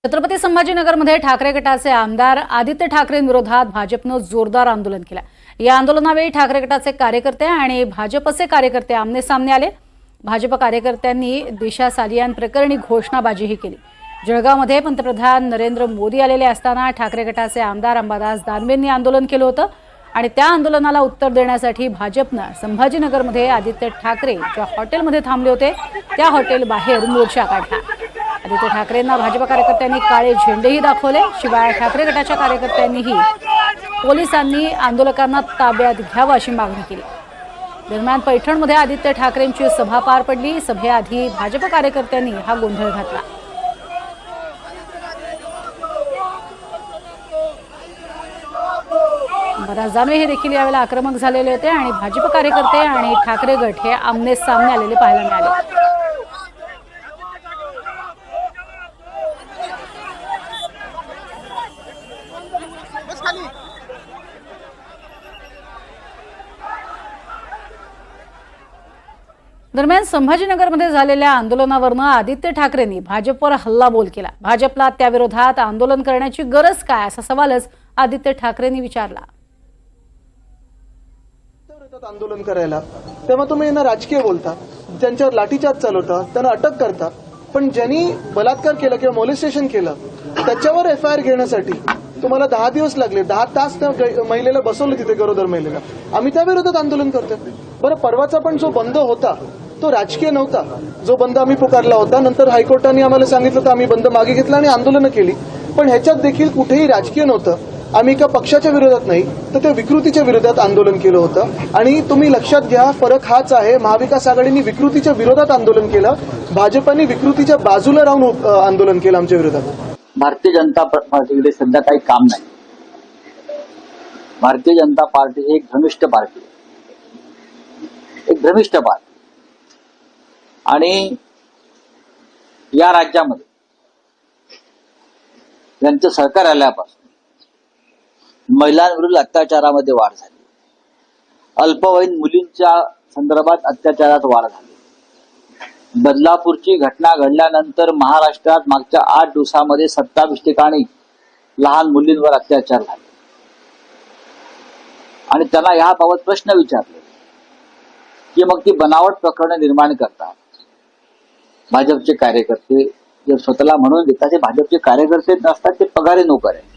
छत्रपती संभाजीनगरमध्ये ठाकरे गटाचे आमदार आदित्य ठाकरेंविरोधात भाजपनं जोरदार आंदोलन केलं। या आंदोलनावेळी ठाकरे गटाचे कार्यकर्ते आणि भाजपचे कार्यकर्ते आमने-सामने आले। भाजप कार्यकर्त्यांनी दिशा सालियान प्रकरणी घोषणाबाजीही केली। जळगावमध्ये पंतप्रधान नरेंद्र मोदी आलेले असताना ठाकरे गटाचे आमदार अंबादास दानवेंनी आंदोलन केलं होतं आणि त्या आंदोलनाला उत्तर देण्यासाठी भाजपनं संभाजीनगरमध्ये आदित्य ठाकरे ज्या हॉटेलमध्ये थांबले होते त्या हॉटेल बाहेर मोर्चा काढला। आदित्य ठाकरेंना भाजप कार्यकर्त्यांनी काळे झेंडेही दाखवले। शिवाय ठाकरे गटाच्या कार्यकर्त्यांनीही पोलिसांनी आंदोलकांना ताब्यात घ्यावं अशी मागणी केली। दरम्यान पैठणमध्ये आदित्य ठाकरेंची सभा पार पडली। सभेआधी भाजप कार्यकर्त्यांनी हा गोंधळ घातला। अंबादास दानवे हे देखील यावेळेला आक्रमक झालेले होते आणि भाजप कार्यकर्ते आणि ठाकरे गट हे आमने सामने आलेले पाहायला मिळाले। दरम्यान संभाजीनगरमध्ये झालेल्या आंदोलनावरून आदित्य ठाकरेंनी भाजपवर हल्लाबोल केला। भाजपला त्याविरोधात आंदोलन करण्याची गरज काय असा सवालच आदित्य ठाकरेंनी विचारला। आंदोलन करायला तेव्हा तुम्ही यांना राजकीय बोलता, ज्यांच्यावर लाठीचार्ज चालवता त्यांना अटक करता, पण ज्यांनी बलात्कार केला किंवा मोलेस्टेशन केलं त्याच्यावर एफआयआर घेण्यासाठी तुम्हाला 10 दिवस लागले, 10 तास त्या महिलेला बसवलं तिथे, गरोदर महिलेला। आम्ही त्या विरोधात आंदोलन करतोय। बरं, परवाचा पण जो बंद होता तो राजकीय नव्हता। जो बंद आम्ही पुकारला होता, नंतर हायकोर्टाने आम्हाला सांगितलं तर आम्ही बंद मागे घेतला आणि आंदोलनं केली, पण ह्याच्यात देखील कुठेही राजकीय नव्हतं। आम्ही एका पक्षाच्या विरोधात नाही तर त्या विकृतीच्या विरोधात आंदोलन केलं होतं। आणि तुम्ही लक्षात घ्या, फरक हाच आहे, महाविकास आघाडीने विकृतीच्या विरोधात आंदोलन केलं, भाजपाने विकृतीच्या बाजूला राहून आंदोलन केलं आमच्या विरोधात। भारतीय जनता पार्टीकडे सध्या काही काम नाही। भारतीय जनता पार्टी ही एक भ्रमिष्ट पार्टी आहे, एक भ्रमिष्ट पार्टी। आणि या राज्यामध्ये यांचं सरकार आल्यापासून महिलांविरुद्ध अत्याचारामध्ये वाढ झाली, अल्पवयीन मुलींच्या संदर्भात अत्याचारात वाढ झाली। बदलापूरची घटना घडल्यानंतर महाराष्ट्रात मागच्या 8 दिवसामध्ये 27 ठिकाणी लहान मुलींवर अत्याचार झाले आणि त्यांना याबाबत प्रश्न विचारले की मग ती बनावट प्रकरण निर्माण करतात भाजपचे कार्यकर्ते, जे स्वतःला म्हणून देतात ते भाजपचे कार्यकर्ते नसतात, ते पगारी नोकर आहेत।